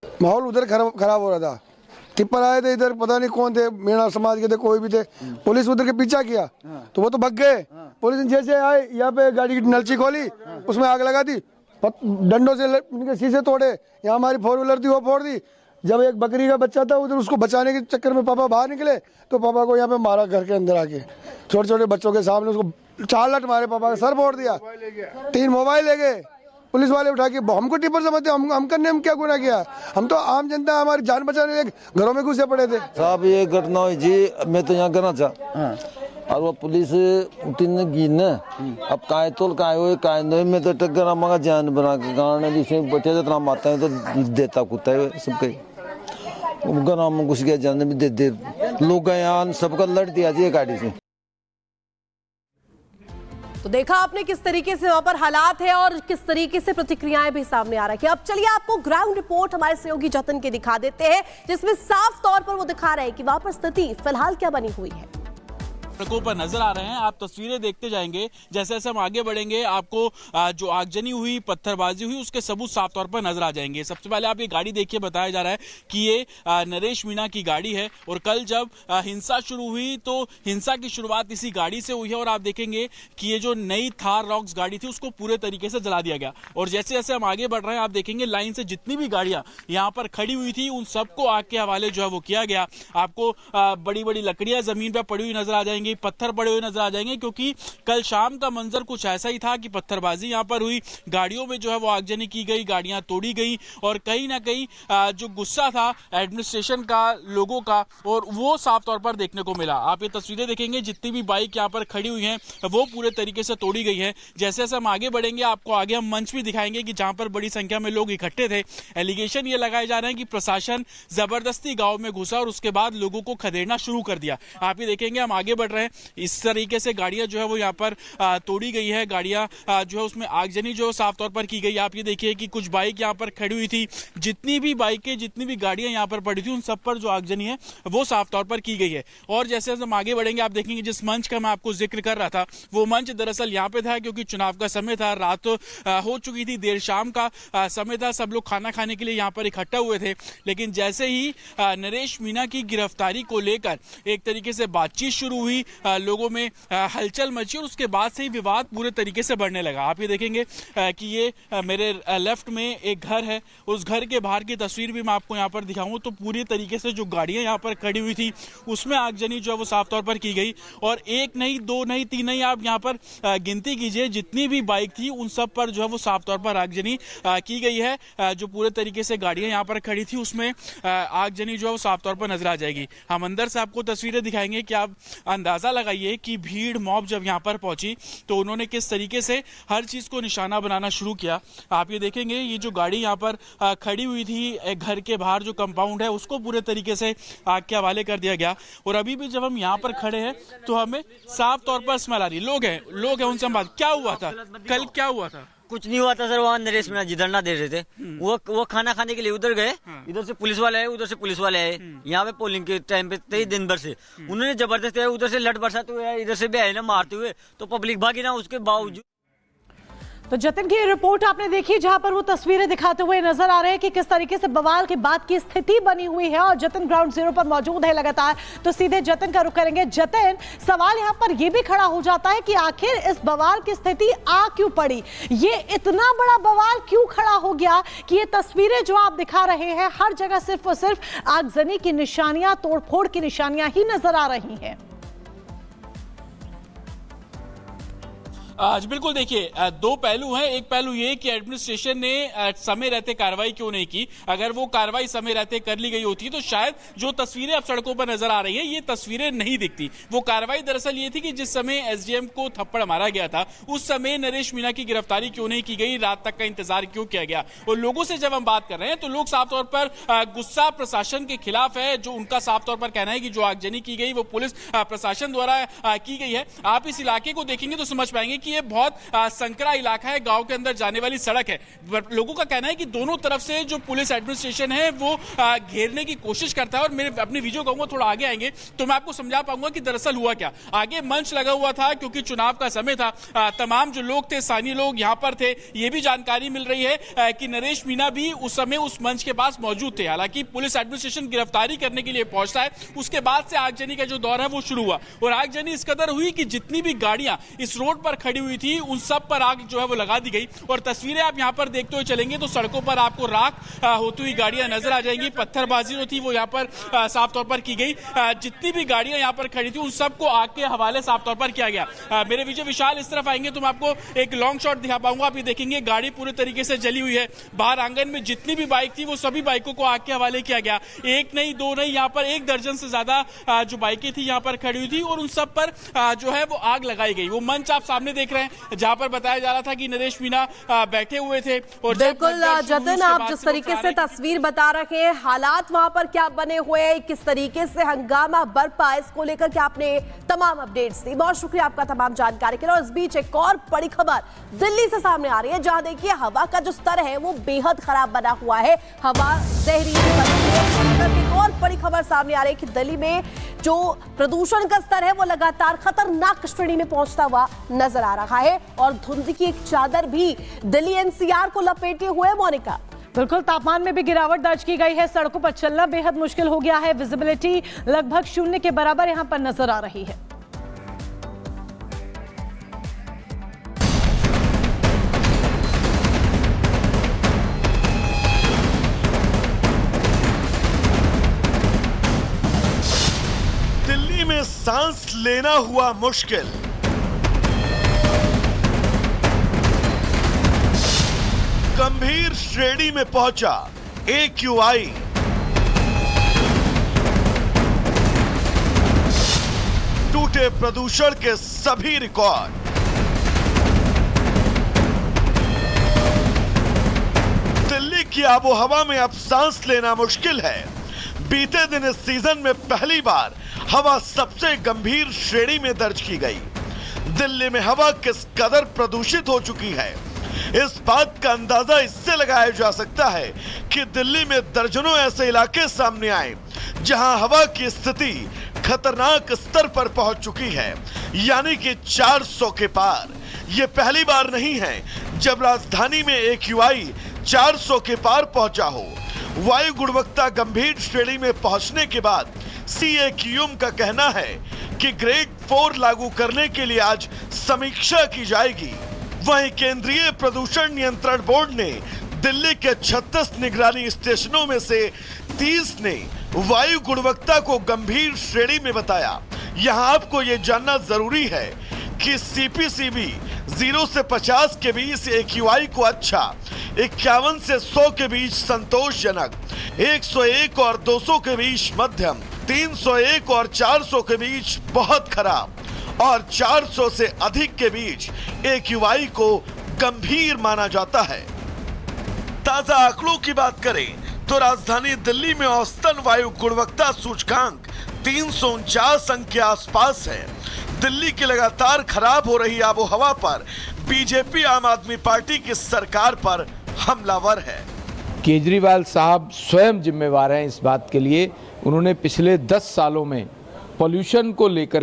माहौल उधर खराब हो रहा था। टिप्पर आए थे इधर, पता नहीं कौन थे, मीणा समाज के थे, कोई भी थे। पुलिस उधर के पीछा किया तो वो तो भग गए। पुलिस जैसे आए यहाँ पे गाड़ी की नलची खोली, उसमें आग लगा दी, डंडों से इनके शीशे तोड़े। यहाँ हमारी 4 व्हीलर थी वो फोड़ दी। जब एक बकरी का बच्चा था उधर, उसको बचाने के चक्कर में पापा बाहर निकले तो पापा को यहाँ पे मारा घर के अंदर आके। छोटे छोटे बच्चों के सामने उसको 4 लट मारे, पापा का सर फोड़ दिया, 3 मोबाइल ले गए पुलिस वाले उठा के। हमको टिप्पर समझते, हम करने हम क्या गुनाह किया? हम तो आम जनता, हमारी जान बचाने के घरों में घुसे पड़े थे। साहब ये घटना हुई जी, मैं तो यहाँ करना चाह और वो पुलिस तीन गिन अब काय तोल काय हुए काय नहीं, मैं तो टक्कर मांगा जान बना के कारण जिसे बचे जितना मारता है तो देता कुत्ता है सबके उनका नाम घुस गया जान भी दे लोग गए यहाँ सबका लड़ दिया जी गाड़ी से। तो देखा आपने किस तरीके से वहां पर हालात है और किस तरीके से प्रतिक्रियाएं भी सामने आ रही है। अब चलिए आपको ग्राउंड रिपोर्ट हमारे सहयोगी जतन के दिखा देते हैं, जिसमें साफ तौर पर वो दिखा रहे हैं कि वहां पर स्थिति फिलहाल क्या बनी हुई है। सड़कों पर नजर आ रहे हैं, आप तस्वीरें देखते जाएंगे। जैसे जैसे हम आगे बढ़ेंगे आपको जो आगजनी हुई, पत्थरबाजी हुई, उसके सबूत साफ तौर पर नजर आ जाएंगे। सबसे पहले आप ये गाड़ी देखिए, बताया जा रहा है कि ये नरेश मीणा की गाड़ी है और कल जब हिंसा शुरू हुई तो हिंसा की शुरुआत इसी गाड़ी से हुई है। और आप देखेंगे कि ये जो नई थार रॉक्स गाड़ी थी उसको पूरे तरीके से जला दिया गया। और जैसे जैसे हम आगे बढ़ रहे हैं आप देखेंगे लाइन से जितनी भी गाड़ियां यहाँ पर खड़ी हुई थी उन सबको आग के हवाले जो है वो किया गया। आपको बड़ी बड़ी लकड़ियां जमीन पर पड़ी हुई नजर आ जाएंगी, पत्थर पड़े हुए नजर आ जाएंगे, क्योंकि कल शाम का मंजर कुछ ऐसा ही था कि पत्थरबाजी यहां पर हुई, गाड़ियों में जो है वो आगजनी की गई, गाड़ियां तोड़ी गई और कहीं ना कहीं जो गुस्सा था एडमिनिस्ट्रेशन का, लोगों का, और वो साफ तौर पर देखने को मिला। आप ये तस्वीरें देखेंगे, जितनी भी बाइक यहां पर खड़ी हुई हैं वो पूरे तरीके से तोड़ी गई है। जैसे जैसे हम आगे बढ़ेंगे आपको आगे हम मंच भी दिखाएंगे कि जहां पर बड़ी संख्या में लोग इकट्ठे थे। एलिगेशन ये लगाए जा रहे हैं कि प्रशासन जबरदस्ती गांव में घुसा और उसके बाद लोगों को खदेड़ना शुरू कर दिया। आप ये देखेंगे, हम आगे बढ़ रहे हैं, इस तरीके से गाड़ियां जो है वो यहाँ पर तोड़ी गई है, गाड़ियां जो है उसमें आगजनी जो साफ तौर पर की गई। आप ये देखिए कि कुछ बाइक यहाँ पर खड़ी हुई थी, जितनी भी बाइकें, जितनी भी गाड़ियां यहाँ पर पड़ी थी उन सब पर जो आगजनी है वो साफ तौर पर की गई है। और जैसे हम आगे बढ़ेंगे आप देखेंगे जिस मंच का मैं आपको जिक्र कर रहा था वो मंच दरअसल यहाँ पे था क्योंकि चुनाव का समय था, रात हो चुकी थी, देर शाम का समय था, सब लोग खाना खाने के लिए यहाँ पर इकट्ठा हुए थे। लेकिन जैसे ही नरेश मीणा की गिरफ्तारी को लेकर एक तरीके से बातचीत शुरू हुई, लोगों में हलचल मची और उसके बाद से ही विवाद पूरे तरीके से बढ़ने लगा। आप ये देखेंगे कि ये मेरे लेफ्ट में एक घर है, उस घर के बाहर की तस्वीर भी मैं आपको यहाँ पर दिखाऊं तो पूरी तरीके से जो गाड़ियां यहाँ पर खड़ी हुई थी उसमें आगजनी जो है वो साफ तौर पर की गई। और एक नहीं, दो नहीं, तीन नहीं, आप यहाँ पर गिनती कीजिए, जितनी भी बाइक थी उन सब पर जो है वो साफ तौर पर आगजनी की गई है। जो पूरे तरीके से गाड़ियां यहाँ पर खड़ी थी उसमें आगजनी जो है वो साफ तौर पर नजर आ जाएगी। हम अंदर से आपको तस्वीरें दिखाएंगे कि आप अंदाजा लगाइए कि भीड़ मॉब जब यहाँ पर पहुंची तो उन्होंने किस तरीके से हर चीज को निशाना बनाना शुरू किया। आप ये देखेंगे, ये जो गाड़ी यहाँ पर खड़ी हुई थी एक घर के बाहर जो कंपाउंड है उसको पूरे तरीके से आग के हवाले कर दिया गया। और अभी भी जब हम यहाँ पर खड़े हैं तो हमें साफ तौर पर स्मेल आ रही है। लोग हैं उनसे हम बात, क्या हुआ था कल, क्या हुआ था? कुछ नहीं हुआ था सर, वहाँ नरेश मीणा जी धरना दे रहे थे, वो खाना खाने के लिए उधर गए, इधर से पुलिस वाले आए, उधर से पुलिस वाले आए, यहाँ पे पोलिंग के टाइम पे 23 दिन भर से उन्होंने जबरदस्ती उधर से लट बरसाते हुए, इधर से भी आए ना मारते हुए, तो पब्लिक भागी ना। उसके बावजूद तो जतिन की रिपोर्ट आपने देखी, जहां पर वो तस्वीरें दिखाते हुए नजर आ रहे हैं कि किस तरीके से बवाल के बाद की स्थिति बनी हुई है। और जतिन ग्राउंड जीरो पर मौजूद है लगातार, तो सीधे जतिन का रुख करेंगे। जतिन, सवाल यहां पर यह भी खड़ा हो जाता है कि आखिर इस बवाल की स्थिति आ क्यों पड़ी? ये इतना बड़ा बवाल क्यों खड़ा हो गया कि ये तस्वीरें जो आप दिखा रहे हैं हर जगह सिर्फ और सिर्फ आगजनी की निशानियां, तोड़फोड़ की निशानियां ही नजर आ रही हैं? आज बिल्कुल देखिए, दो पहलू हैं। एक पहलू ये कि एडमिनिस्ट्रेशन ने समय रहते कार्रवाई क्यों नहीं की। अगर वो कार्रवाई समय रहते कर ली गई होती तो शायद जो तस्वीरें अब सड़कों पर नजर आ रही हैं ये तस्वीरें नहीं दिखती। वो कार्रवाई दरअसल ये थी कि जिस समय एसडीएम को थप्पड़ मारा गया था उस समय नरेश मीणा की गिरफ्तारी क्यों नहीं की गई, रात तक का इंतजार क्यों किया गया। और लोगों से जब हम बात कर रहे हैं तो लोग साफ तौर पर गुस्सा प्रशासन के खिलाफ है। जो उनका साफ तौर पर कहना है कि जो आगजनी की गई वो पुलिस प्रशासन द्वारा की गई है। आप इस इलाके को देखेंगे तो समझ पाएंगे कि कि ये बहुत संकरा इलाका है, गांव के अंदर जाने वाली सड़क है। लोगों का कहना है कि दोनों तरफ से जो पुलिस एडमिनिस्ट्रेशन है वो घेरने की कोशिश करता है। और मेरे अपनी वीडियो कहूंगा, थोड़ा आगे आएंगे तो मैं आपको समझा पाऊंगा कि दरअसल हुआ क्या। आगे मंच लगा हुआ था क्योंकि चुनाव का समय था, तमाम जो लोग थे, स्थानीय लोग यहां पर थे। ये भी जानकारी मिल रही है कि नरेश मीणा भी उस समय उस मंच के पास मौजूद थे। हालांकि पुलिस एडमिनिस्ट्रेशन गिरफ्तारी करने के लिए पहुंचता है, उसके बाद से आगजनी का जो दौर है वो शुरू हुआ। और आगजनी इस कदर हुई कि जितनी भी गाड़ियां इस रोड पर खड़ी हुई थी उन सब पर आग जो है वो लगा दी गई। और तस्वीरें आप यहां पर देखते हुए चलेंगे तो सड़कों पर आपको राख होती हुई गाड़ियां नजर आ जाएंगी। पत्थरबाजी जो थी वो यहां पर साफ तौर पर की गई। जितनी भी गाड़ियां यहां पर खड़ी थी उन सबको आग के हवाले साफ तौर पर किया गया। मेरे विजय विशाल इस तरफ आएंगे तो मैं आपको एक लॉन्ग शॉट दिखा पाऊंगा। आप ये देखेंगे गाड़ी पूरी तरीके से जली हुई है। बाहर आंगन में जितनी भी बाइक थी वो सभी बाइकों को आग के हवाले किया गया। एक नहीं, दो नहीं, यहाँ पर 1 दर्जन से ज्यादा जो बाइकें थी यहाँ पर खड़ी हुई थी और उन सब पर जो है वो आग लगाई गई। वो मंच आप सामने देख रहे हैं जहां पर बताया जा रहा था कि नरेश मीणा बैठे हुए थे। और बिल्कुल जतिन, आप जिस तरीके से तस्वीर बता रहे हैं, हालात वहां पर क्या बने हुए हैं, किस तरीके से हंगामा बरपा, इसको लेकर के आपने तमाम अपडेट्स दी। बहुत शुक्रिया आपका तमाम जानकारी के लिए। और इस बीच एक और बड़ी खबर दिल्ली से सामने आ रही है, जहां देखिए हवा का जो स्तर है वो बेहद खराब बना हुआ है, हवा जहरीली बनी हुई है। एक और बड़ी खबर सामने आ रही है कि दिल्ली में जो प्रदूषण का स्तर है वो लगातार खतरनाक श्रेणी में पहुंचता हुआ नजर आ रहा है और धुंध की एक चादर भी दिल्ली एनसीआर को लपेटे हुए। मोनिका, बिल्कुल, तापमान में भी गिरावट दर्ज की गई है। सड़कों पर चलना बेहद मुश्किल हो गया है। विजिबिलिटी लगभग 0 के बराबर यहां पर नजर आ रही है। दिल्ली में सांस लेना हुआ मुश्किल। गंभीर श्रेणी में पहुंचा AQI। टूटे प्रदूषण के सभी रिकॉर्ड। दिल्ली की आबोहवा में अब सांस लेना मुश्किल है। बीते दिन इस सीजन में पहली बार हवा सबसे गंभीर श्रेणी में दर्ज की गई। दिल्ली में हवा किस कदर प्रदूषित हो चुकी है, इस बात का अंदाजा इससे लगाया जा सकता है कि दिल्ली में दर्जनों ऐसे इलाके सामने आए जहां हवा की स्थिति खतरनाक स्तर पर पहुंच चुकी है, यानी कि 400 के पार। यह पहली बार नहीं है जब राजधानी में AQI 400 के पार पहुंचा हो। वायु गुणवत्ता गंभीर श्रेणी में पहुंचने के बाद CAQM का कहना है कि ग्रेड 4 लागू करने के लिए आज समीक्षा की जाएगी। वहीं केंद्रीय प्रदूषण नियंत्रण बोर्ड ने दिल्ली के 36 निगरानी स्टेशनों में से 30 ने वायु गुणवत्ता को गंभीर श्रेणी में बताया। यहां आपको यह जानना जरूरी है कि CPCB 0 से 50 के बीच AQI को अच्छा, 51 से 100 के बीच संतोषजनक, 101 और 200 के बीच मध्यम, 301 और 400 के बीच बहुत खराब और 400 से अधिक के बीच AQI को गंभीर माना जाता है। ताजा आंकड़ों की बात करें तो राजधानी दिल्ली में औसतन वायु गुणवत्ता सूचकांक 349 अंक के आसपास है। दिल्ली की लगातार खराब हो रही आबोहवा पर बीजेपी आम आदमी पार्टी की सरकार पर हमलावर है। केजरीवाल साहब स्वयं जिम्मेवार हैं इस बात के लिए। उन्होंने पिछले 10 सालों में पॉल्यूशन को लेकर